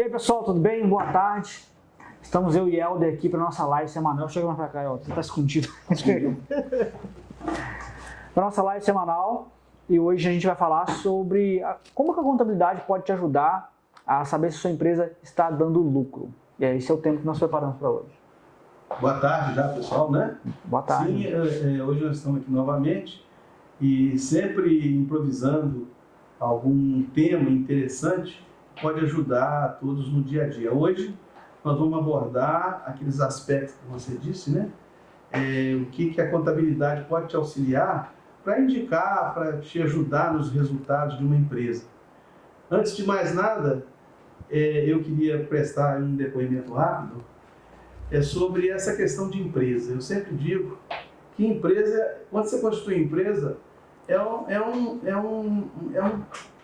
E aí pessoal, tudo bem? Boa tarde. Estamos eu e Helder aqui para nossa live semanal. Chega mais para cá, Helder, você está escondido. Para nossa live semanal. E hoje a gente vai falar sobre como que a contabilidade pode te ajudar a saber se sua empresa está dando lucro. E esse é o tema que nós preparamos para hoje. Boa tarde já, pessoal, né? Boa tarde. Sim, hoje nós estamos aqui novamente e sempre improvisando algum tema interessante que pode ajudar a todos no dia a dia. Hoje nós vamos abordar aqueles aspectos que você disse, né? O que a contabilidade pode te auxiliar para indicar, para te ajudar nos resultados de uma empresa. Antes de mais nada, eu queria prestar um depoimento rápido sobre essa questão de empresa. Eu sempre digo que empresa, quando você constitui empresa, é um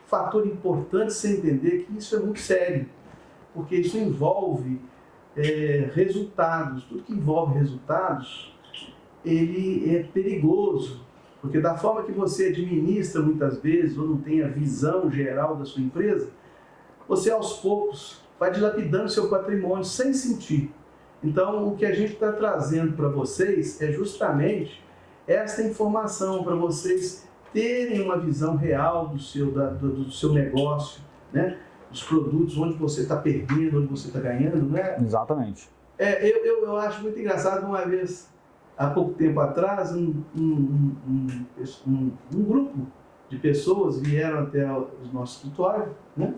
fator importante você entender que isso é muito sério, porque isso envolve resultados. Tudo que envolve resultados, ele é perigoso, porque da forma que você administra muitas vezes, ou não tem a visão geral da sua empresa, você aos poucos vai dilapidando seu patrimônio sem sentir. Então, o que a gente está trazendo para vocês é justamente esta informação para vocês terem uma visão real do seu negócio, né? Dos produtos, onde você está perdendo, onde você está ganhando, né? Exatamente. Eu acho muito engraçado, uma vez, há pouco tempo atrás, um grupo de pessoas vieram até o nosso escritório, né?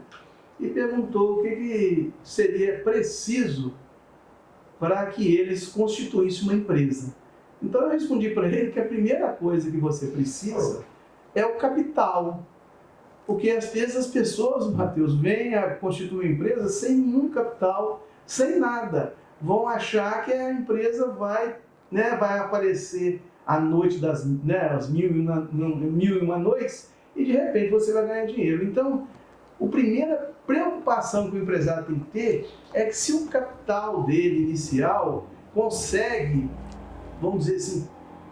E perguntou o que seria preciso para que eles constituíssem uma empresa. Então eu respondi para ele que a primeira coisa que você precisa é o capital. Porque às vezes as pessoas, Matheus, vêm a constituir uma empresa sem nenhum capital, sem nada. Vão achar que a empresa vai aparecer à noite das as mil e uma noites e de repente você vai ganhar dinheiro. Então, a primeira preocupação que o empresário tem que ter é que se o capital dele inicial consegue, vamos dizer assim,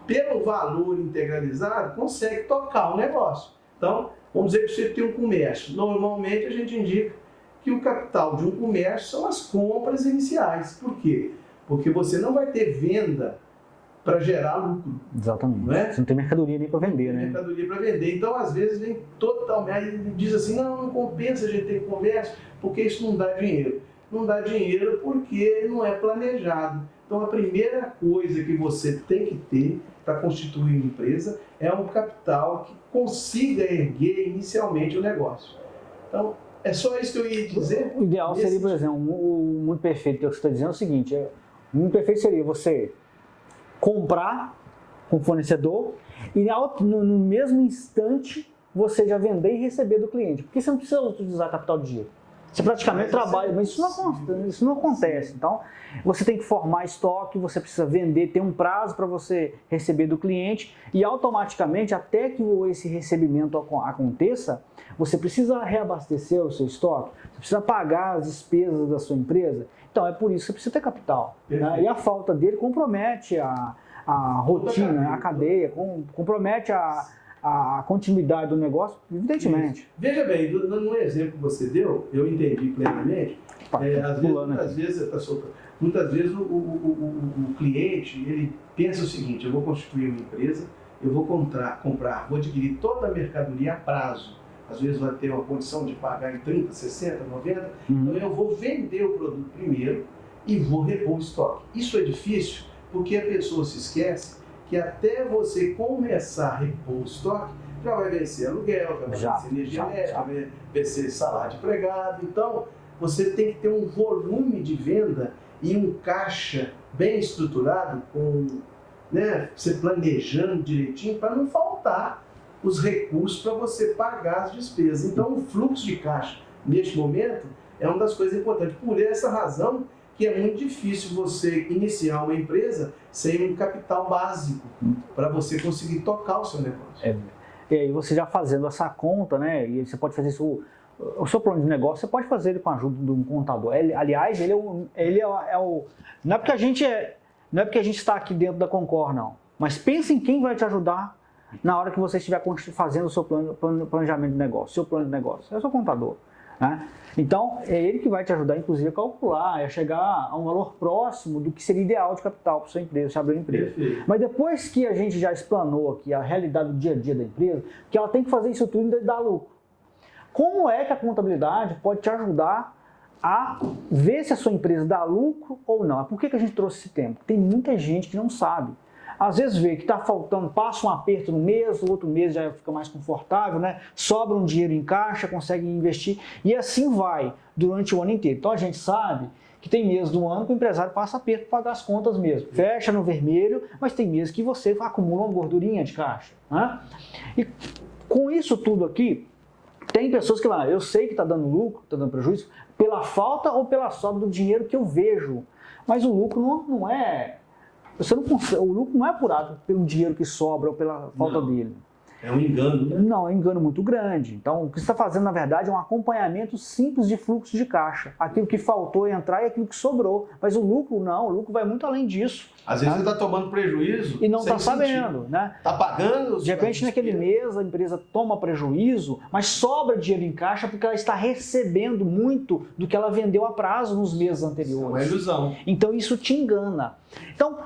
pelo valor integralizado, consegue tocar o negócio. Então, vamos dizer que você tem um comércio. Normalmente a gente indica que o capital de um comércio são as compras iniciais. Por quê? Porque você não vai ter venda para gerar lucro. Exatamente. Não é? Você não tem mercadoria nem para vender, né? Mercadoria para vender. Então, às vezes, vem totalmente. Aí ele diz assim: não compensa a gente ter comércio, porque isso não dá dinheiro. Não dá dinheiro porque não é planejado. Então, a primeira coisa que você tem que ter para constituir uma empresa é um capital que consiga erguer inicialmente o negócio. Então, é só isso que eu ia dizer. O ideal seria, por exemplo, o mundo perfeito que eu estou dizendo é o seguinte: o mundo perfeito seria você comprar com o fornecedor e no mesmo instante você já vender e receber do cliente. Porque você não precisa utilizar capital de giro. Você praticamente trabalha, mas isso não acontece. Então, você tem que formar estoque, você precisa vender, tem um prazo para você receber do cliente e automaticamente, até que esse recebimento aconteça, você precisa reabastecer o seu estoque, você precisa pagar as despesas da sua empresa. Então, é por isso que você precisa ter capital. Né? E a falta dele compromete a rotina, a cadeia, compromete a continuidade do negócio, evidentemente. Isso. Veja bem, no exemplo que você deu, eu entendi plenamente. Muitas vezes o cliente ele pensa o seguinte: eu vou constituir uma empresa, eu vou vou adquirir toda a mercadoria a prazo. Às vezes vai ter uma condição de pagar em 30, 60, 90. Então eu vou vender o produto primeiro e vou repor o estoque. Isso é difícil porque a pessoa se esquece que até você começar a repor o estoque, já vai vencer aluguel, já vai vencer energia elétrica, vai vencer salário de empregado. Então, você tem que ter um volume de venda e um caixa bem estruturado, você planejando direitinho, para não faltar os recursos para você pagar as despesas. Então, o fluxo de caixa, neste momento, é uma das coisas importantes. Por essa razão, que é muito difícil você iniciar uma empresa sem um capital básico para você conseguir tocar o seu negócio. E aí você já fazendo essa conta, né? E você pode fazer isso, o seu plano de negócio, você pode fazer ele com a ajuda de um contador. Aliás, não é porque a gente está aqui dentro da Concor, não. Mas pense em quem vai te ajudar na hora que você estiver fazendo o seu planejamento de negócio, seu plano de negócio. É o seu contador. né? Então, é ele que vai te ajudar, inclusive, a calcular, a chegar a um valor próximo do que seria ideal de capital para sua empresa, se abrir uma empresa. Perfeito. Mas depois que a gente já explanou aqui a realidade do dia a dia da empresa, que ela tem que fazer isso tudo e dar lucro. Como é que a contabilidade pode te ajudar a ver se a sua empresa dá lucro ou não? Por que a gente trouxe esse tema? Tem muita gente que não sabe. Às vezes vê que está faltando, passa um aperto no mês, o outro mês já fica mais confortável, né? Sobra um dinheiro em caixa, consegue investir e assim vai durante o ano inteiro. Então a gente sabe que tem mês do ano que o empresário passa aperto para pagar as contas mesmo. Fecha no vermelho, mas tem meses que você acumula uma gordurinha de caixa, né? E com isso tudo aqui, tem pessoas que falam, eu sei que está dando lucro, está dando prejuízo, pela falta ou pela sobra do dinheiro que eu vejo. Mas o lucro não é... o lucro não é apurado pelo dinheiro que sobra ou pela falta dele. É um engano, né? Não, é um engano muito grande. Então, o que você está fazendo, na verdade, é um acompanhamento simples de fluxo de caixa. Aquilo que faltou entrar e aquilo que sobrou. Mas o lucro, não. O lucro vai muito além disso. Às vezes ele está tomando prejuízo e não está sabendo, né? Está pagando. De repente, naquele mês, a empresa toma prejuízo, mas sobra dinheiro em caixa porque ela está recebendo muito do que ela vendeu a prazo nos meses anteriores. É uma ilusão. Então, isso te engana. Então,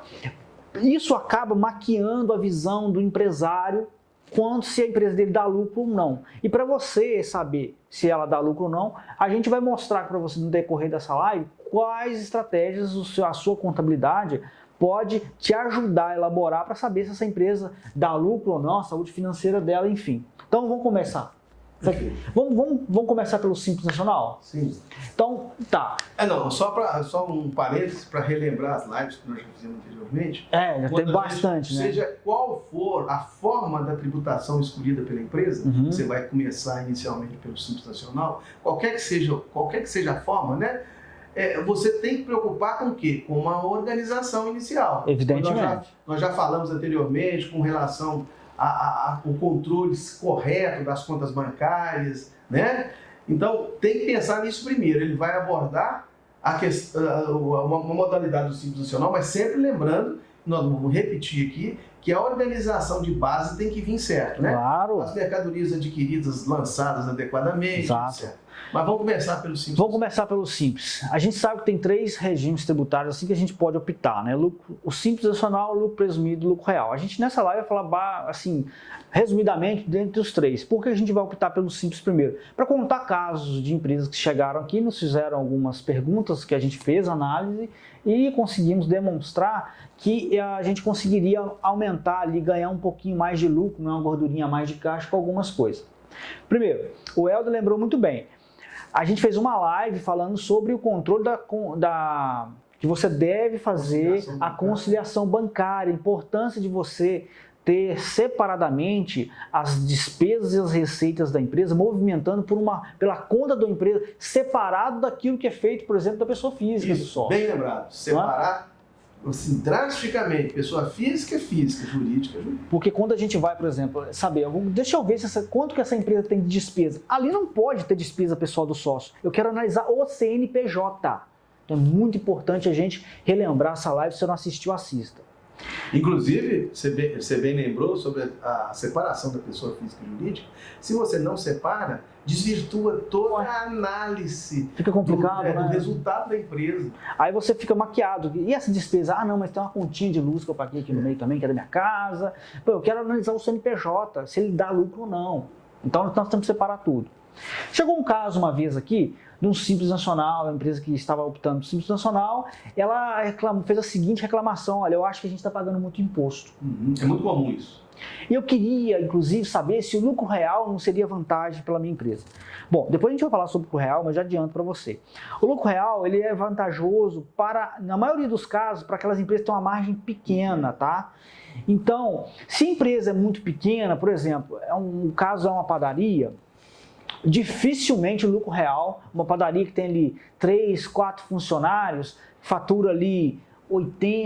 isso acaba maquiando a visão do empresário quanto se a empresa dele dá lucro ou não. E para você saber se ela dá lucro ou não, a gente vai mostrar para você no decorrer dessa live quais estratégias a sua contabilidade pode te ajudar a elaborar para saber se essa empresa dá lucro ou não, a saúde financeira dela, enfim. Então vamos começar. Vamos começar pelo Simples Nacional? Sim. Então, tá. Só um parênteses para relembrar as lives que nós já fizemos anteriormente. Já tem bastante, né? Seja qual for a forma da tributação escolhida pela empresa, você vai começar inicialmente pelo Simples Nacional, qualquer que seja a forma, né? Você tem que preocupar com o quê? Com uma organização inicial. Evidentemente. Nós já falamos anteriormente com relação o controle correto das contas bancárias, né? Então, tem que pensar nisso primeiro. Ele vai abordar uma modalidade do Simples Nacional, mas sempre lembrando, nós vamos repetir aqui, que a organização de base tem que vir certo, né? Claro. As mercadorias adquiridas, lançadas adequadamente, exato. Certo. Mas vamos começar pelo Simples. Vamos começar pelo Simples. A gente sabe que tem 3 regimes tributários assim que a gente pode optar, né? O Simples Nacional, o lucro presumido e o lucro real. A gente nessa live vai falar assim, resumidamente, dentre os 3. Por que a gente vai optar pelo Simples primeiro? Para contar casos de empresas que chegaram aqui, nos fizeram algumas perguntas que a gente fez, análise, e conseguimos demonstrar que a gente conseguiria aumentar ali, ganhar um pouquinho mais de lucro, uma gordurinha a mais de caixa com algumas coisas. Primeiro, o Helder lembrou muito bem. A gente fez uma live falando sobre o controle que você deve fazer a conciliação bancária, a importância de você ter separadamente as despesas e as receitas da empresa, movimentando pela conta da empresa, separado daquilo que é feito, por exemplo, da pessoa física do sócio. Bem lembrado, separar assim, drasticamente, pessoa física, jurídica. Porque quando a gente vai, por exemplo, saber, deixa eu ver quanto que essa empresa tem de despesa. Ali não pode ter despesa pessoal do sócio. Eu quero analisar o CNPJ. Então é muito importante a gente relembrar essa live. Se você não assistiu, assista. Inclusive, você bem lembrou sobre a separação da pessoa física e jurídica. Se você não separa, desvirtua toda a análise. Fica complicado, do resultado da empresa. Aí você fica maquiado. E essa despesa? Ah, não, mas tem uma continha de luz que eu paguei aqui no meio também, que é da minha casa. Pô, eu quero analisar o CNPJ, se ele dá lucro ou não. Então nós temos que separar tudo. Chegou um caso uma vez aqui de um Simples Nacional, uma empresa que estava optando por Simples Nacional, ela fez a seguinte reclamação: olha, eu acho que a gente está pagando muito imposto. É muito comum isso. E eu queria, inclusive, saber se o lucro real não seria vantagem pela minha empresa. Bom, depois a gente vai falar sobre o lucro real, mas já adianto para você. O lucro real, ele é vantajoso na maioria dos casos, para aquelas empresas que têm uma margem pequena, tá? Então, se a empresa é muito pequena, por exemplo, um caso é uma padaria, dificilmente o lucro real, uma padaria que tem ali 3, 4 funcionários, fatura ali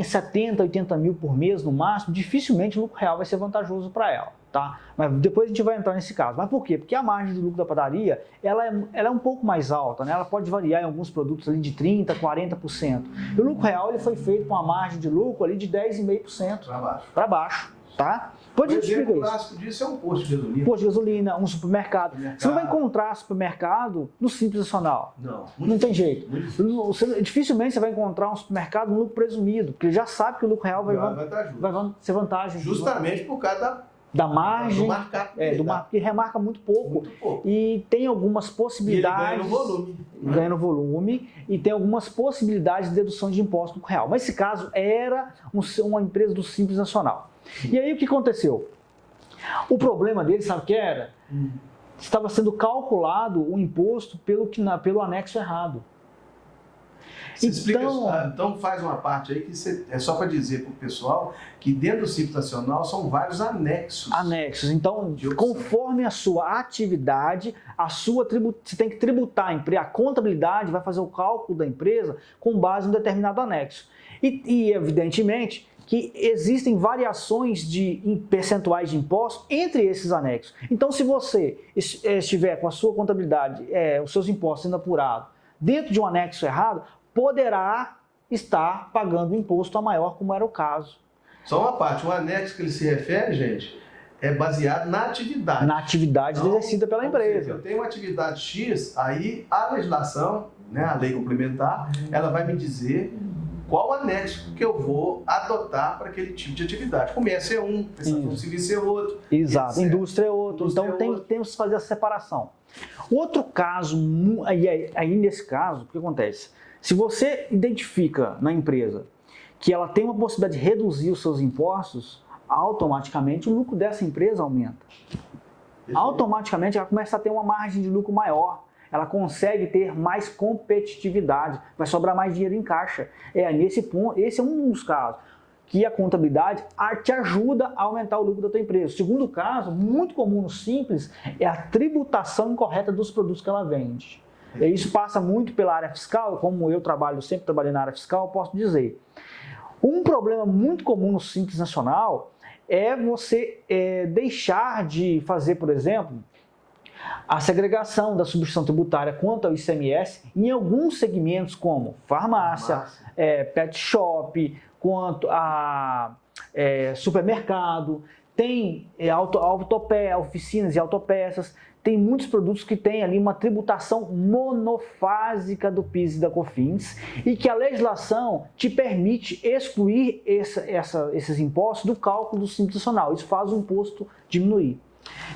70, 80 mil por mês no máximo, dificilmente o lucro real vai ser vantajoso para ela, tá? Mas depois a gente vai entrar nesse caso. Mas por quê? Porque a margem do lucro da padaria, ela é um pouco mais alta, né? Ela pode variar em alguns produtos ali de 30%, 40%. E o lucro real ele foi feito com uma margem de lucro ali de 10,5% para baixo. Para baixo, tá? Pode O explicar exemplo isso. clássico disso é um posto de gasolina. Posto de gasolina, um supermercado. Você não vai encontrar supermercado no Simples Nacional. Não tem jeito. Dificilmente você vai encontrar um supermercado no lucro presumido, porque ele já sabe que o lucro real vai ser vantagem. Justamente por causa da margem, do markup, que remarca muito pouco. E tem algumas possibilidades. E ele ganha no volume. Ganha no volume e tem algumas possibilidades de dedução de imposto no real. Mas esse caso era uma empresa do Simples Nacional. E aí o que aconteceu? O problema dele, sabe o que era? Estava sendo calculado o imposto pelo anexo errado. Então faz uma parte aí que é só para dizer para o pessoal que dentro do Simples Nacional são vários anexos. Então, conforme a sua atividade, você tem que tributar a contabilidade, vai fazer o cálculo da empresa com base em um determinado anexo. E evidentemente, que existem variações em percentuais de impostos entre esses anexos. Então, se você estiver com a sua contabilidade, os seus impostos sendo apurados dentro de um anexo errado, poderá estar pagando imposto a maior, como era o caso. Só uma parte, o anexo que ele se refere, gente, é baseado na atividade. Na atividade exercida pela empresa. Eu tenho uma atividade X, aí a legislação, né, a lei complementar, ela vai me dizer qual anexo que eu vou adotar para aquele tipo de atividade. Comércio é um, prestação civil é outro. Exato, indústria é outro. Então temos que fazer a separação. Outro caso, aí nesse caso, o que acontece? Se você identifica na empresa que ela tem uma possibilidade de reduzir os seus impostos, automaticamente o lucro dessa empresa aumenta. Automaticamente ela começa a ter uma margem de lucro maior. Ela consegue ter mais competitividade, vai sobrar mais dinheiro em caixa. Nesse ponto, esse é um dos casos que a contabilidade te ajuda a aumentar o lucro da tua empresa. O segundo caso, muito comum no Simples, é a tributação incorreta dos produtos que ela vende. E isso passa muito pela área fiscal, como eu sempre trabalhei na área fiscal, eu posso dizer. Um problema muito comum no Simples Nacional é você deixar de fazer, por exemplo, a segregação da substituição tributária quanto ao ICMS em alguns segmentos como farmácia, pet shop, quanto a supermercado, tem oficinas e autopeças, tem muitos produtos que têm ali uma tributação monofásica do PIS e da COFINS e que a legislação te permite excluir esses impostos do cálculo do Simples Nacional. Isso faz o imposto diminuir.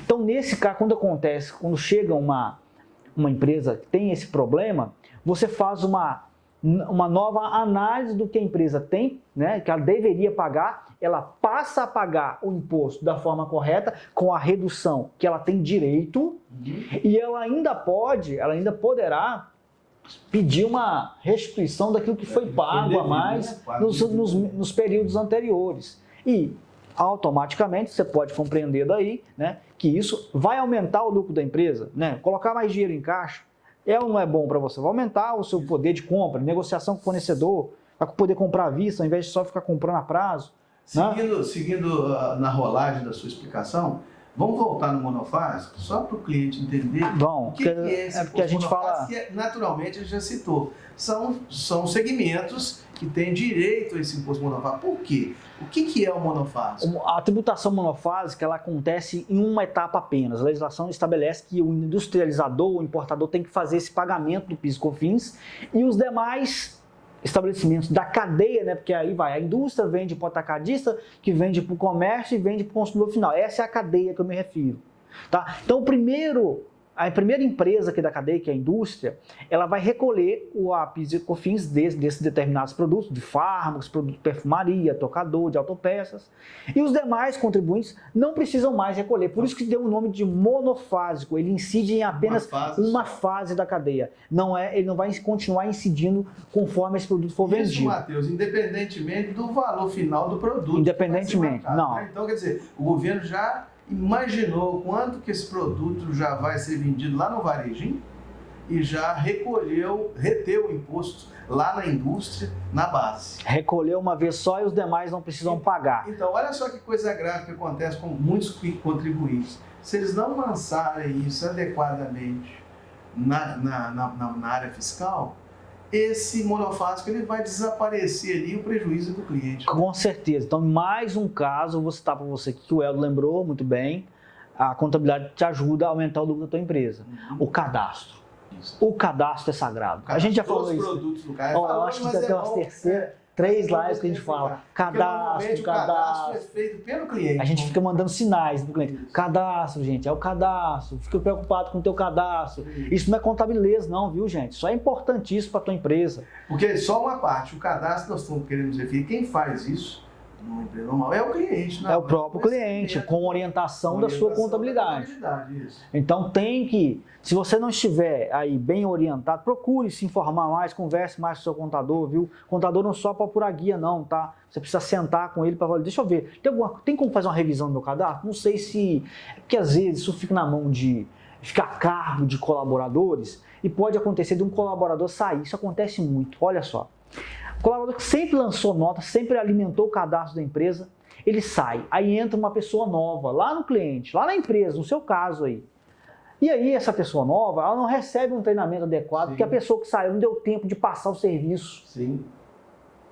Então, nesse caso, quando chega uma empresa que tem esse problema, você faz uma nova análise do que a empresa tem, né, que ela deveria pagar, ela passa a pagar o imposto da forma correta, com a redução que ela tem direito, e ela ainda poderá pedir uma restituição daquilo que foi pago a mais nos períodos anteriores. E automaticamente, você pode compreender daí, né, que isso vai aumentar o lucro da empresa, né? Colocar mais dinheiro em caixa ou não é bom para você? Vai aumentar o seu poder de compra, negociação com o fornecedor, vai poder comprar à vista, ao invés de só ficar comprando a prazo. Seguindo na rolagem da sua explicação, vamos voltar no monofásico, só para o cliente entender o que é esse porque a gente fala... que naturalmente ele já citou. São segmentos que têm direito a esse imposto monofásico. Por quê? O que é o monofásico? A tributação monofásica ela acontece em uma etapa apenas. A legislação estabelece que o industrializador, o importador, tem que fazer esse pagamento do PIS e COFINS e os demais estabelecimentos da cadeia, né? Porque aí vai, a indústria vende para o atacadista, que vende para o comércio e vende para o consumidor final. Essa é a cadeia que eu me refiro. Tá? Então, a primeira empresa aqui da cadeia, que é a indústria, ela vai recolher o PIS e COFINS desses determinados produtos, de fármacos, produtos de perfumaria, tocador, de autopeças. E os demais contribuintes não precisam mais recolher. Por isso que deu o nome de monofásico. Ele incide em apenas uma fase da cadeia. Ele não vai continuar incidindo conforme esse produto for vendido. Isso, Matheus, independentemente do valor final do produto. Independentemente, não. Né? Então, quer dizer, o governo já imaginou quanto que esse produto já vai ser vendido lá no varejinho e já reteu o imposto lá na indústria, na base. Recolheu uma vez só e os demais não precisam pagar. Então, olha só que coisa grave que acontece com muitos contribuintes. Se eles não lançarem isso adequadamente na área fiscal, esse monofásico ele vai desaparecer ali o prejuízo do cliente. Com certeza. Então, mais um caso, eu vou citar para você que o Eldo lembrou muito bem, a contabilidade te ajuda a aumentar o lucro da tua empresa. O cadastro. Isso. O cadastro é sagrado. A gente já falou isso. Produtos do cara. Eu acho que tem umas terceiras, 3 lives que a gente fala. Cadastro, cadastro é feito pelo cliente. A gente fica mandando sinais pro cliente. Cadastro, gente, é o cadastro. Fica preocupado com o teu cadastro. Isso não é contabilidade, não, viu, gente? Isso é importantíssimo para tua empresa. Porque só uma parte, o cadastro nós estamos querendo dizer, quem faz isso numa empresa normal é o cliente. É o próprio cliente, com orientação da sua contabilidade. Isso. Então tem que, se você não estiver aí bem orientado, procure se informar mais, converse mais com o seu contador, viu? Contador não só para apurar guia não, tá? Você precisa sentar com ele para falar, deixa eu ver, tem como fazer uma revisão do meu cadastro? Não sei se, porque às vezes isso fica na mão de, fica a cargo de colaboradores e pode acontecer de um colaborador sair, isso acontece muito, olha só. O colaborador que sempre lançou nota, sempre alimentou o cadastro da empresa, ele sai. Aí entra uma pessoa nova, lá no cliente, lá na empresa, no seu caso aí. E aí essa pessoa nova, ela não recebe um treinamento adequado, porque a pessoa que saiu não deu tempo de passar o serviço. Sim.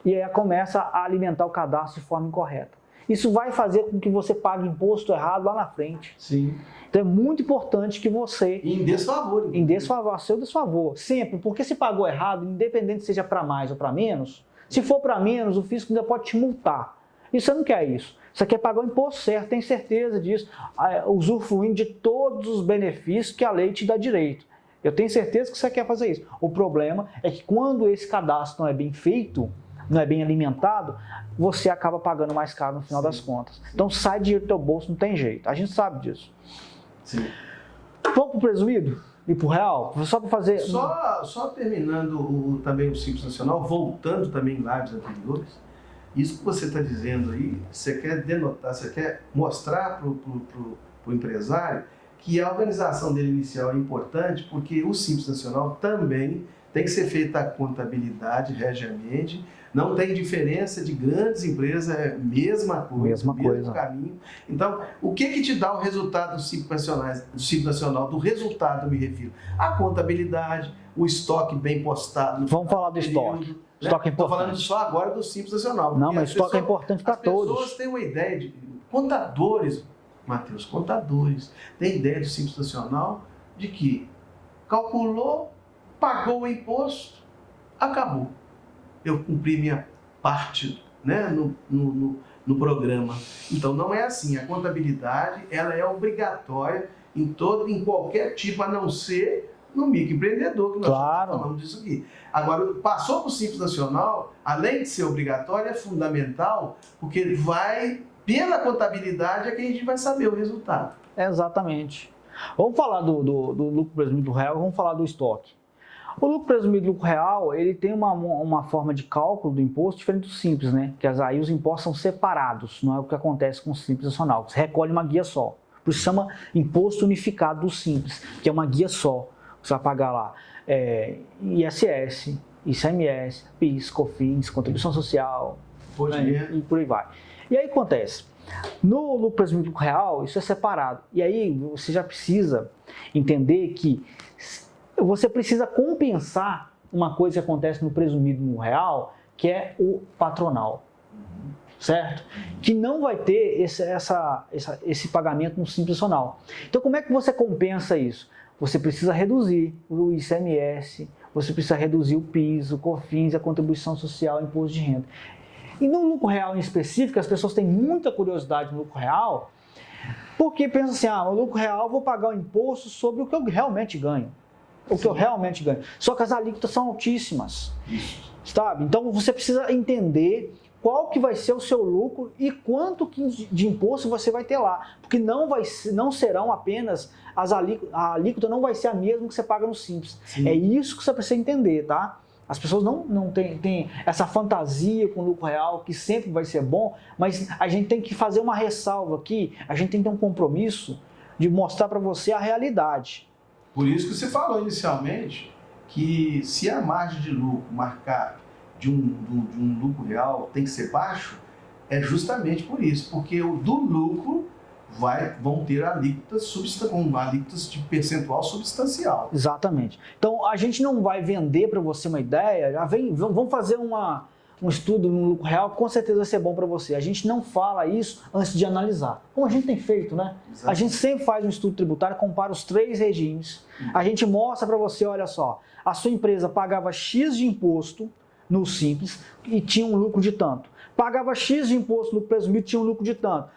E aí ela começa a alimentar o cadastro de forma incorreta. Isso vai fazer com que você pague imposto errado lá na frente. Sim. Então é muito importante que você... Em desfavor. Em desfavor, a seu desfavor. Sempre, porque se pagou errado, independente seja para mais ou para menos, se for para menos, o fisco ainda pode te multar. E você não quer isso. Você quer pagar o imposto certo, tem certeza disso, usufruindo de todos os benefícios que a lei te dá direito. Eu tenho certeza que você quer fazer isso. O problema é que quando esse cadastro não é bem feito, não é bem alimentado, você acaba pagando mais caro no final das contas. Então sai dinheiro do teu bolso, não tem jeito. A gente sabe disso. Sim. Vamos para o presumido e para o real? Só para fazer... Só terminando também o Simples Nacional, voltando também em lives anteriores, isso que você está dizendo aí, você quer denotar, você quer mostrar para o empresário que a organização dele inicial é importante, porque o Simples Nacional também tem que ser feita a contabilidade regiamente, não tem diferença de grandes empresas, é a mesma coisa, mesmo caminho. Então, o que te dá o resultado do Simples Nacional? Do resultado eu me refiro à contabilidade, o estoque bem postado. Vamos falar do estoque. Estoque é importante. Estou falando só agora do Simples Nacional. Não, mas estoque é importante para todos. As pessoas têm uma ideia de... Contadores, Matheus, contadores, têm ideia do Simples Nacional de que calculou, pagou o imposto, acabou. Eu cumpri minha parte, né, no programa. Então não é assim. A contabilidade ela é obrigatória em qualquer tipo, a não ser no microempreendedor, que nós falamos disso aqui. Agora, passou para o Simples Nacional, além de ser obrigatório, é fundamental, porque vai, pela contabilidade, é que a gente vai saber o resultado. Exatamente. Vamos falar do lucro presumido do real, vamos falar do estoque. O lucro presumido do lucro real, ele tem uma forma de cálculo do imposto diferente do Simples, né? Porque aí os impostos são separados, não é o que acontece com o Simples Nacional. Você recolhe uma guia só. Por isso chama Imposto Unificado do Simples, que é uma guia só. Você vai pagar lá ISS, ICMS, PIS, COFINS, contribuição social, e por aí vai. E aí acontece, no lucro presumido do lucro real, isso é separado. E aí você já precisa entender que você precisa compensar uma coisa que acontece no presumido no real, que é o patronal, certo? Que não vai ter esse pagamento no Simples Nacional. Então, como é que você compensa isso? Você precisa reduzir o ICMS, você precisa reduzir o PIS, o COFINS, a contribuição social, o imposto de renda. E no lucro real em específico, as pessoas têm muita curiosidade no lucro real, porque pensam assim, no lucro real eu vou pagar o imposto sobre o que eu realmente ganho. O que eu realmente ganho. Só que as alíquotas são altíssimas, sabe? Então você precisa entender qual que vai ser o seu lucro e quanto de imposto você vai ter lá. Porque não serão apenas a alíquota não vai ser a mesma que você paga no Simples. Sim. É isso que você precisa entender, tá? As pessoas não têm essa fantasia com o lucro real, que sempre vai ser bom, mas a gente tem que fazer uma ressalva aqui, a gente tem que ter um compromisso de mostrar para você a realidade. Por isso que você falou inicialmente que se a margem de lucro marcar de um lucro real tem que ser baixo, é justamente por isso, porque o do lucro vão ter alíquotas de percentual substancial. Exatamente. Então, a gente não vai vender para você uma ideia, vamos fazer um estudo no lucro real, com certeza vai ser bom para você. A gente não fala isso antes de analisar, como a gente tem feito, né? Exatamente. A gente sempre faz um estudo tributário, compara os 3 regimes, a gente mostra para você, olha só, a sua empresa pagava X de imposto no Simples e tinha um lucro de tanto. Pagava X de imposto no presumido e tinha um lucro de tanto.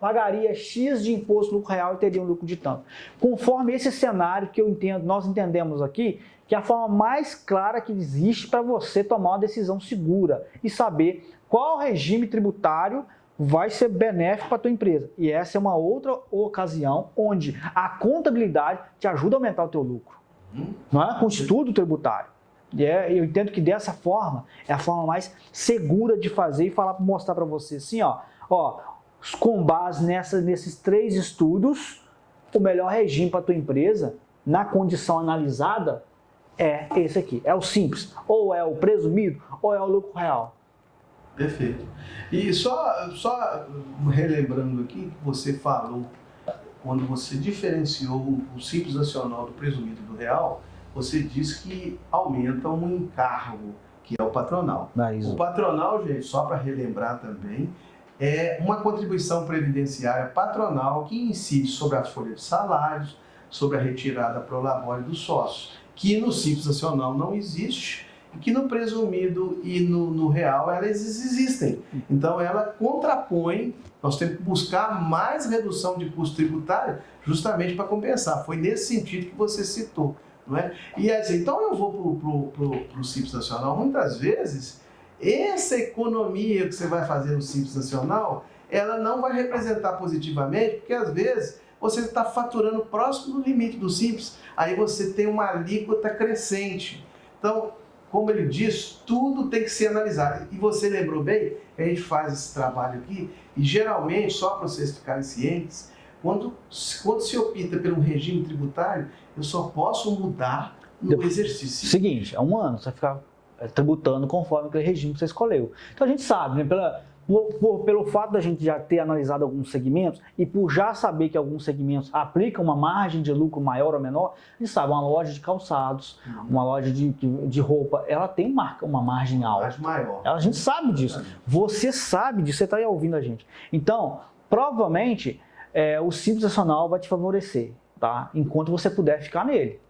Pagaria X de imposto no lucro real e teria um lucro de tanto. Conforme esse cenário que nós entendemos aqui, que é a forma mais clara que existe para você tomar uma decisão segura e saber qual regime tributário vai ser benéfico para a tua empresa. E essa é uma outra ocasião onde a contabilidade te ajuda a aumentar o teu lucro. Não é? Com estudo tributário. E eu entendo que dessa forma é a forma mais segura de fazer e mostrar para você assim, ó, com base nesses 3 estudos, o melhor regime para a tua empresa, na condição analisada, é esse aqui. É o Simples, ou é o presumido, ou é o lucro real. Perfeito. E só relembrando aqui que você falou, quando você diferenciou o Simples Nacional do presumido do real, você disse que aumenta um encargo, que é o patronal. O patronal, gente, só para relembrar também, é uma contribuição previdenciária patronal que incide sobre a folha de salários, sobre a retirada pro labore dos sócios, que no Simples Nacional não existe e que no presumido e no real elas existem. Então ela contrapõe, nós temos que buscar mais redução de custo tributário justamente para compensar. Foi nesse sentido que você citou. Não é? E assim, então eu vou para o Simples Nacional, muitas vezes essa economia que você vai fazer no Simples Nacional, ela não vai representar positivamente, porque às vezes você está faturando próximo do limite do Simples, aí você tem uma alíquota crescente. Então, como ele diz, tudo tem que ser analisado. E você lembrou bem, a gente faz esse trabalho aqui, e geralmente, só para vocês ficarem cientes, quando se opta por um regime tributário, eu só posso mudar no exercício. Seguinte, há 1 ano você vai ficar tributando conforme aquele regime que você escolheu. Então a gente sabe, né, pelo fato da gente já ter analisado alguns segmentos e por já saber que alguns segmentos aplicam uma margem de lucro maior ou menor, a gente sabe, uma loja de calçados, uma loja de roupa, ela tem uma margem alta. Margem maior. A gente sabe disso. Você sabe disso, você está aí ouvindo a gente. Então, provavelmente, o Simples Nacional vai te favorecer, tá? Enquanto você puder ficar nele.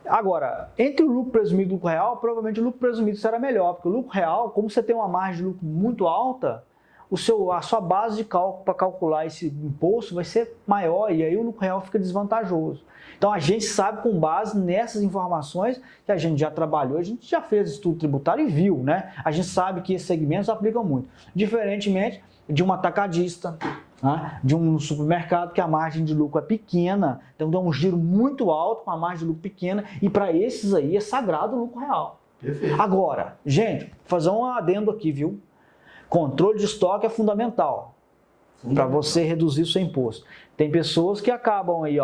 Agora, entre o lucro presumido e o lucro real, provavelmente o lucro presumido será melhor, porque o lucro real, como você tem uma margem de lucro muito alta, a sua base de cálculo para calcular esse imposto vai ser maior e aí o lucro real fica desvantajoso. Então a gente sabe com base nessas informações que a gente já trabalhou, a gente já fez estudo tributário e viu, né? A gente sabe que esses segmentos aplicam muito. Diferentemente de um atacadista, né? De um supermercado que a margem de lucro é pequena, então dá um giro muito alto com a margem de lucro pequena e para esses aí é sagrado o lucro real. Perfeito. Agora, gente, vou fazer um adendo aqui, viu? Controle de estoque é fundamental para você reduzir o seu imposto. Tem pessoas que acabam aí,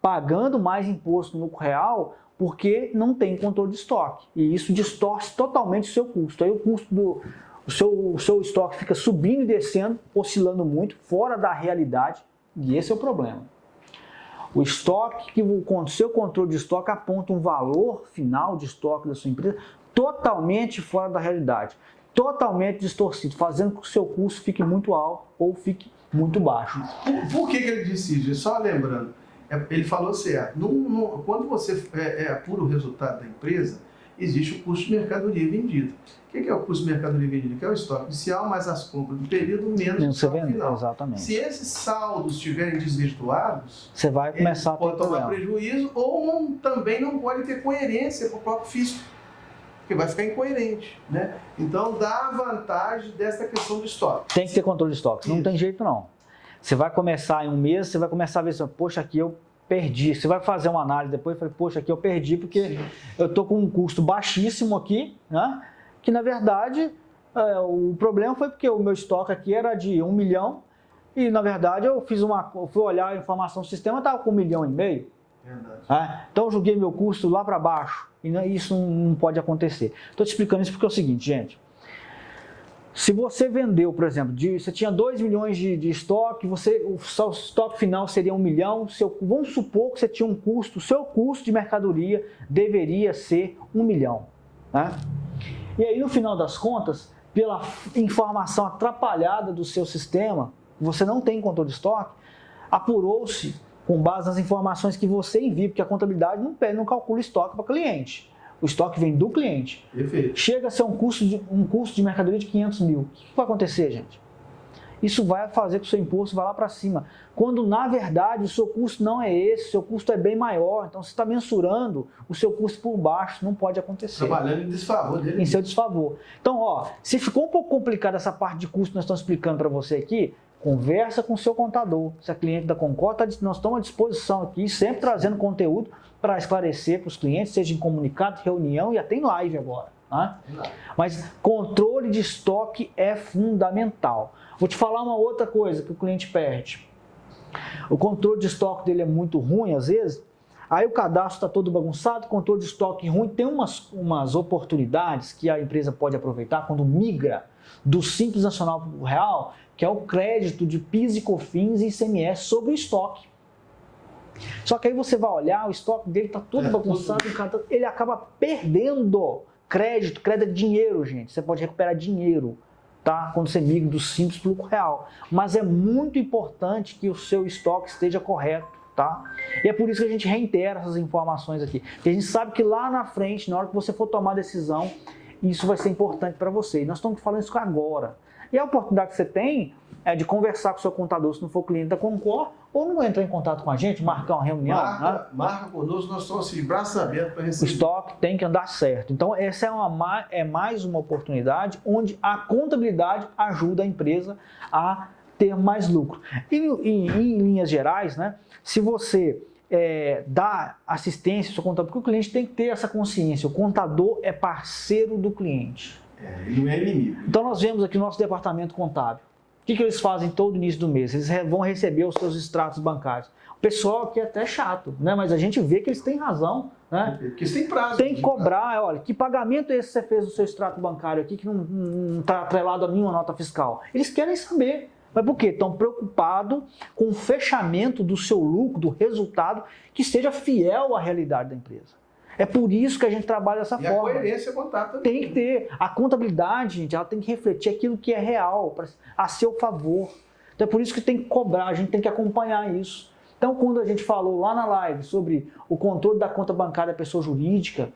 pagando mais imposto no lucro real porque não tem controle de estoque. E isso distorce totalmente o seu custo. Aí o custo o seu estoque fica subindo e descendo, oscilando muito, fora da realidade, e esse é o problema. O estoque, o seu controle de estoque aponta um valor final de estoque da sua empresa totalmente fora da realidade, totalmente distorcido, fazendo com que o seu custo fique muito alto ou fique muito baixo. Por que ele disse isso? Só lembrando, ele falou certo, quando você apura o resultado da empresa, existe o custo de mercadoria vendida. O que é o custo de mercadoria vendida? Que é o estoque inicial, mais as compras do período, menos o estoque final. Exatamente. Se esses saldos estiverem desvirtuados, você vai começar a ter pode tomar prejuízo ou também não pode ter coerência para o próprio fisco, porque vai ficar incoerente, né? Então, dá a vantagem dessa questão do estoque. Tem que ter controle de estoque, não tem jeito não. Você vai começar em um mês, você vai começar a ver assim, poxa, aqui eu perdi. Você vai fazer uma análise depois e fala, poxa, aqui eu perdi porque eu estou com um custo baixíssimo aqui, né? Que na verdade o problema foi porque o meu estoque aqui era de 1 milhão e na verdade eu fui olhar a informação do sistema, estava com 1,5 milhão. Verdade. Então eu joguei meu custo lá para baixo e isso não pode acontecer. Estou te explicando isso porque é o seguinte, gente. Se você vendeu, por exemplo, você tinha 2 milhões de estoque, o seu estoque final seria 1 milhão, vamos supor que você tinha um custo, o seu custo de mercadoria deveria ser 1 milhão. Né? E aí, no final das contas, pela informação atrapalhada do seu sistema, você não tem controle de estoque, apurou-se com base nas informações que você envia, porque a contabilidade não calcula estoque para cliente. O estoque vem do cliente. Perfeito. Chega a ser um custo de mercadoria de 500 mil. O que vai acontecer, gente? Isso vai fazer que o seu imposto vá lá para cima. Quando, na verdade, o seu custo não é esse, o seu custo é bem maior. Então, você está mensurando o seu custo por baixo. Não pode acontecer. Trabalhando em desfavor dele. Em seu desfavor. Então, se ficou um pouco complicado essa parte de custo que nós estamos explicando para você aqui, conversa com o seu contador. Se é cliente da Concor, nós estamos à disposição aqui, sempre trazendo conteúdo para esclarecer para os clientes, seja em comunicado, reunião e até em live agora. Né? Mas controle de estoque é fundamental. Vou te falar uma outra coisa que o cliente perde. O controle de estoque dele é muito ruim, às vezes, aí o cadastro está todo bagunçado, controle de estoque ruim, tem umas oportunidades que a empresa pode aproveitar quando migra do Simples Nacional para o Real, que é o crédito de PIS e COFINS e ICMS sobre o estoque. Só que aí você vai olhar, o estoque dele está todo bagunçado, ele acaba perdendo crédito é dinheiro, gente. Você pode recuperar dinheiro, tá? Quando você migra do Simples para o Real. Mas é muito importante que o seu estoque esteja correto, tá? E é por isso que a gente reitera essas informações aqui. Porque a gente sabe que lá na frente, na hora que você for tomar a decisão, isso vai ser importante para você. E nós estamos falando isso agora. E a oportunidade que você tem é de conversar com o seu contador, se não for cliente da Concor, ou não entrar em contato com a gente, marcar uma reunião. Marca conosco, nós estamos assim, braços abertos para receber. O estoque tem que andar certo. Então, essa é mais uma oportunidade onde a contabilidade ajuda a empresa a ter mais lucro. E em linhas gerais, né, se você dá assistência ao seu contador, porque o cliente tem que ter essa consciência, o contador é parceiro do cliente. Ele não é inimigo. Então, nós vemos aqui o nosso departamento contábil. O que eles fazem todo início do mês? Eles vão receber os seus extratos bancários. O pessoal aqui é até chato, né? Mas a gente vê que eles têm razão, né? Porque eles têm prazo. Tem que cobrar, olha, que pagamento é esse que você fez no seu extrato bancário aqui que não está atrelado a nenhuma nota fiscal? Eles querem saber. Mas por quê? Estão preocupados com o fechamento do seu lucro, do resultado, que seja fiel à realidade da empresa. É por isso que a gente trabalha dessa forma. E a coerência contábil tem que ter. A contabilidade, gente, ela tem que refletir aquilo que é real, a seu favor. Então é por isso que tem que cobrar, a gente tem que acompanhar isso. Então, quando a gente falou lá na live sobre o controle da conta bancária da pessoa jurídica,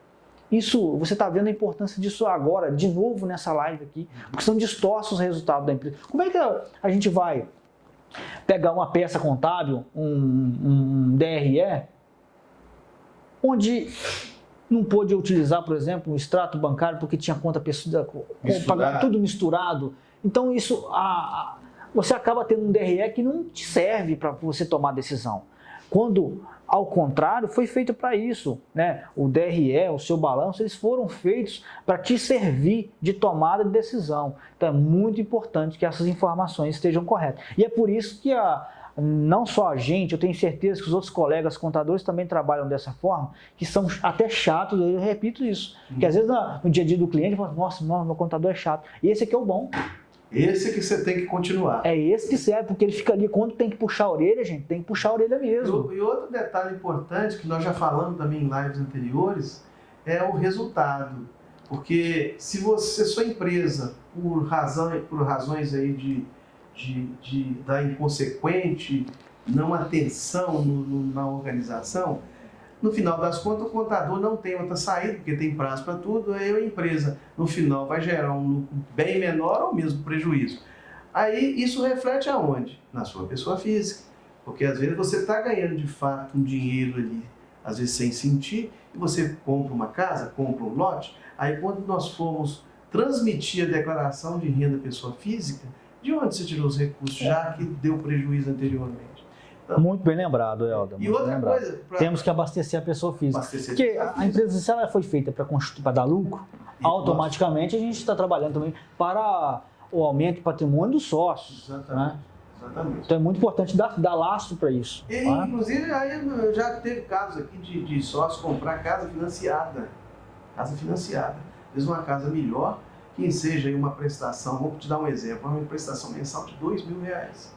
isso, você está vendo a importância disso agora, de novo nessa live aqui, porque são distorce os resultados da empresa. Como é que a gente vai pegar uma peça contábil, um DRE, onde não pôde utilizar, por exemplo, um extrato bancário porque tinha conta pessoal, tudo misturado. Então, isso, você acaba tendo um DRE que não te serve para você tomar decisão. Quando, ao contrário, foi feito para isso, né? O DRE, o seu balanço, eles foram feitos para te servir de tomada de decisão. Então, é muito importante que essas informações estejam corretas. E é por isso que não só a gente, eu tenho certeza que os outros colegas contadores também trabalham dessa forma, que são até chatos, eu repito isso. Porque às vezes no dia a dia do cliente, fala, nossa, meu contador é chato. E esse aqui é o bom. Esse que você tem que continuar. É esse que serve, porque ele fica ali, quando tem que puxar a orelha, gente, tem que puxar a orelha mesmo. E outro detalhe importante, que nós já falamos também em lives anteriores, é o resultado. Porque se sua empresa, por razões aí da inconsequente não atenção na organização, no final das contas o contador não tem outra saída, porque tem prazo para tudo, aí a empresa no final vai gerar um lucro bem menor ou mesmo prejuízo. Aí isso reflete aonde? Na sua pessoa física, porque às vezes você está ganhando de fato um dinheiro ali, às vezes sem sentir, e você compra uma casa, compra um lote, aí quando nós formos transmitir a declaração de renda pessoa física, de onde você tirou os recursos, já que deu prejuízo anteriormente? Então, muito bem lembrado, Helder. E outra coisa... Temos que abastecer a pessoa física. Porque a empresa, se ela foi feita para dar lucro, automaticamente a gente está trabalhando também para o aumento do patrimônio dos sócios. Exatamente. Né? Exatamente. Então é muito importante dar lastro para isso. E, tá? Inclusive, aí já teve casos aqui de sócios comprar casa financiada. Casa financiada. Às vezes uma casa melhor, que seja aí uma prestação, vou te dar um exemplo, uma prestação mensal de R$2.000.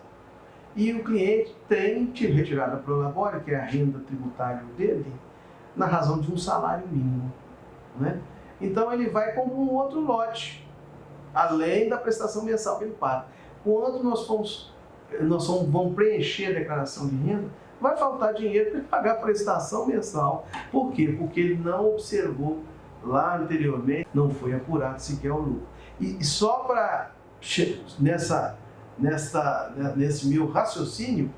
E o cliente tem retirada pro labore, que é a renda tributária dele, na razão de um salário mínimo, né? Então ele vai com um outro lote, além da prestação mensal que ele paga. Quando vamos preencher a declaração de renda, vai faltar dinheiro para ele pagar a prestação mensal. Por quê? Porque ele não observou lá anteriormente, não foi apurado sequer o lucro. E só para nesse meu raciocínio,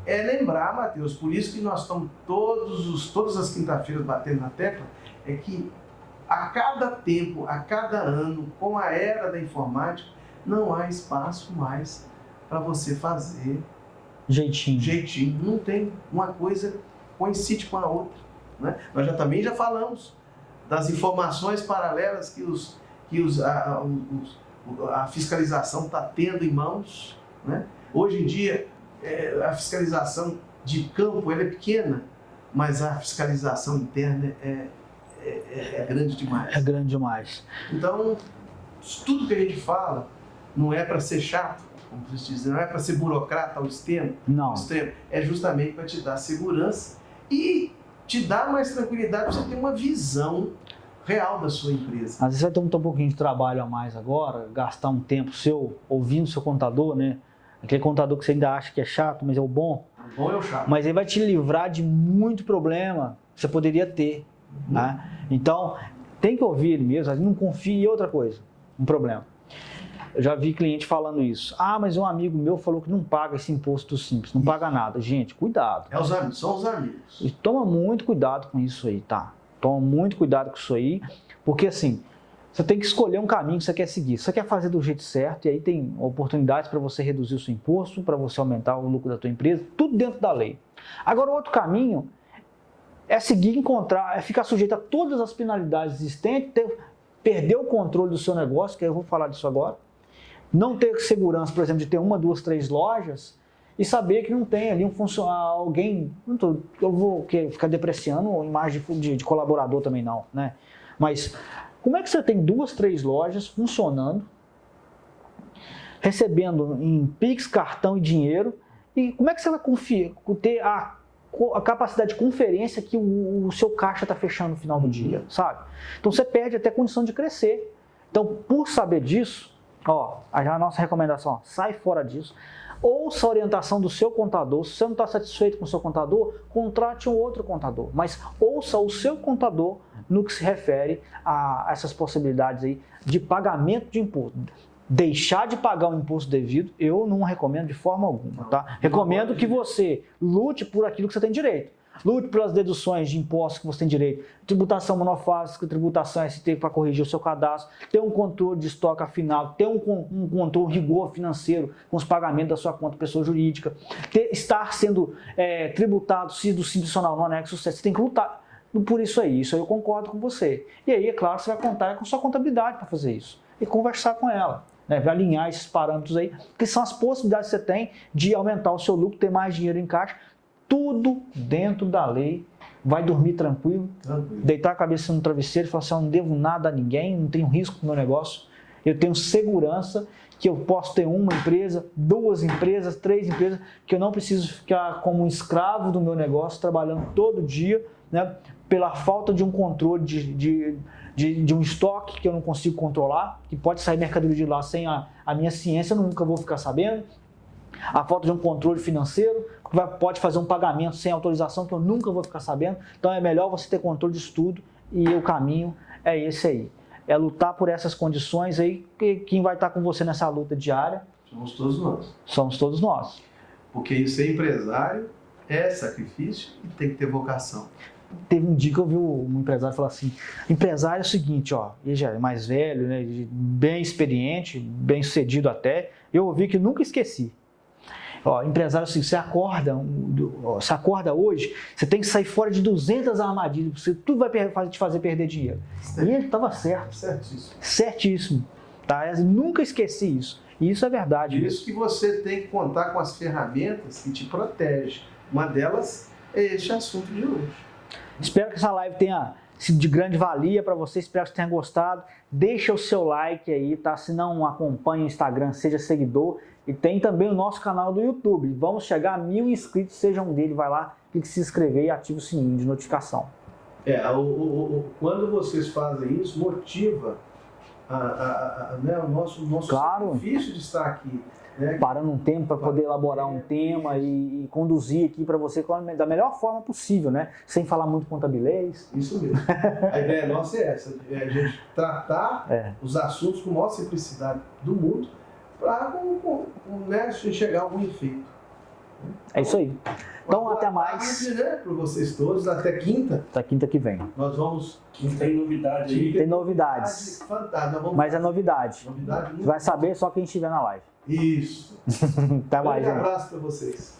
é lembrar, Matheus, por isso que nós estamos todas as quinta-feiras batendo na tecla, é que a cada tempo, a cada ano, com a era da informática, não há espaço mais para você fazer jeitinho. Não tem uma coisa coincide com a outra, né? Nós também já falamos das informações paralelas que a fiscalização está tendo em mãos, né? Hoje em dia, a fiscalização de campo ela é pequena, mas a fiscalização interna é grande demais. É grande demais. Então, tudo que a gente fala não é para ser chato, como você diz, não é para ser burocrata ao extremo. Não. É justamente para te dar segurança e te dar mais tranquilidade para você ter uma visão real da sua empresa. Às vezes vai ter um pouquinho de trabalho a mais agora, gastar um tempo seu ouvindo seu contador, né? Aquele contador que você ainda acha que é chato, mas é o bom. O bom é o chato. Mas ele vai te livrar de muito problema que você poderia ter. Né? Então, tem que ouvir ele mesmo, não confie em outra coisa, um problema. Eu já vi cliente falando isso. Ah, mas um amigo meu falou que não paga esse imposto simples, não paga nada. Gente, cuidado. São os amigos. E toma muito cuidado com isso aí, tá? Toma muito cuidado com isso aí, porque assim, você tem que escolher um caminho que você quer seguir. Você quer fazer do jeito certo, e aí tem oportunidades para você reduzir o seu imposto, para você aumentar o lucro da tua empresa, tudo dentro da lei. Agora, o outro caminho é seguir, é ficar sujeito a todas as penalidades existentes, perder o controle do seu negócio, que eu vou falar disso agora, não ter segurança, por exemplo, de ter 1, 2, 3 lojas e saber que não tem ali alguém, eu vou ficar depreciando a imagem de colaborador também não, né? Mas como é que você tem 2, 3 lojas funcionando, recebendo em Pix, cartão e dinheiro, e como é que você vai ter a capacidade de conferência que o seu caixa está fechando no final do dia, sabe? Então você perde até condição de crescer. Então, por saber disso, a nossa recomendação, sai fora disso, ouça a orientação do seu contador. Se você não está satisfeito com o seu contador, contrate um outro contador, mas ouça o seu contador no que se refere a essas possibilidades aí de pagamento de imposto. Deixar de pagar o imposto devido, eu não recomendo de forma alguma, tá? Recomendo que você lute por aquilo que você tem direito. Lute pelas deduções de impostos que você tem direito, tributação monofásica, tributação ST para corrigir o seu cadastro, ter um controle de estoque afinado, ter um controle, rigor financeiro com os pagamentos da sua conta pessoa jurídica, estar sendo tributado do Simples Nacional no anexo 7, você tem que lutar por isso aí eu concordo com você. E aí, é claro, você vai contar com sua contabilidade para fazer isso e conversar com ela. Vai alinhar esses parâmetros aí, que são as possibilidades que você tem de aumentar o seu lucro, ter mais dinheiro em caixa, tudo dentro da lei, vai dormir tranquilo, deitar a cabeça no travesseiro e falar assim, eu não devo nada a ninguém, não tenho risco no meu negócio, eu tenho segurança que eu posso ter 1 empresa, 2 empresas, 3 empresas, que eu não preciso ficar como um escravo do meu negócio, trabalhando todo dia, né, pela falta de um controle de um estoque que eu não consigo controlar, que pode sair mercadoria de lá sem a minha ciência, eu nunca vou ficar sabendo. A falta de um controle financeiro, que pode fazer um pagamento sem autorização, que eu nunca vou ficar sabendo. Então é melhor você ter controle de tudo e o caminho é esse aí. É lutar por essas condições aí, que quem vai estar com você nessa luta diária? Somos todos nós. Somos todos nós. Porque ser empresário é sacrifício e tem que ter vocação. Teve um dia que eu vi um empresário falar assim, empresário é o seguinte, ele já é mais velho, né, bem experiente, bem sucedido até, eu ouvi que nunca esqueci. Empresário, assim, você acorda hoje, você tem que sair fora de 200 armadilhas, tudo vai te fazer perder dinheiro. E ele estava certo. Certíssimo. Certíssimo. Tá? Eu nunca esqueci isso. E isso é verdade. Por isso que você tem que contar com as ferramentas que te protegem. Uma delas é este assunto de hoje. Espero que essa live tenha de grande valia para você. Espero que você tenha gostado. Deixa o seu like aí, tá? Se não acompanha o Instagram, seja seguidor. E tem também o nosso canal do YouTube. Vamos chegar a 1000 inscritos, seja um deles. Vai lá, clique em se inscrever e ative o sininho de notificação. Quando vocês fazem isso, motiva né, o nosso Claro. sacrifício de estar aqui. Né? Parando um tempo para poder elaborar um tema e conduzir aqui para você da melhor forma possível, né? Sem falar muito contabilês. Isso mesmo. A ideia nossa é essa, a gente tratar os assuntos com a maior simplicidade do mundo para né, a gente chegar a algum efeito. É isso aí. Então, até mais. Né, para vocês todos, até quinta. Até quinta que vem. Nós vamos... Tem novidade aí. Tem novidades. Fantástico. Mas é novidade. Novidade muito... Vai saber só quem estiver na live. Isso. Até mais, gente. Um abraço para vocês.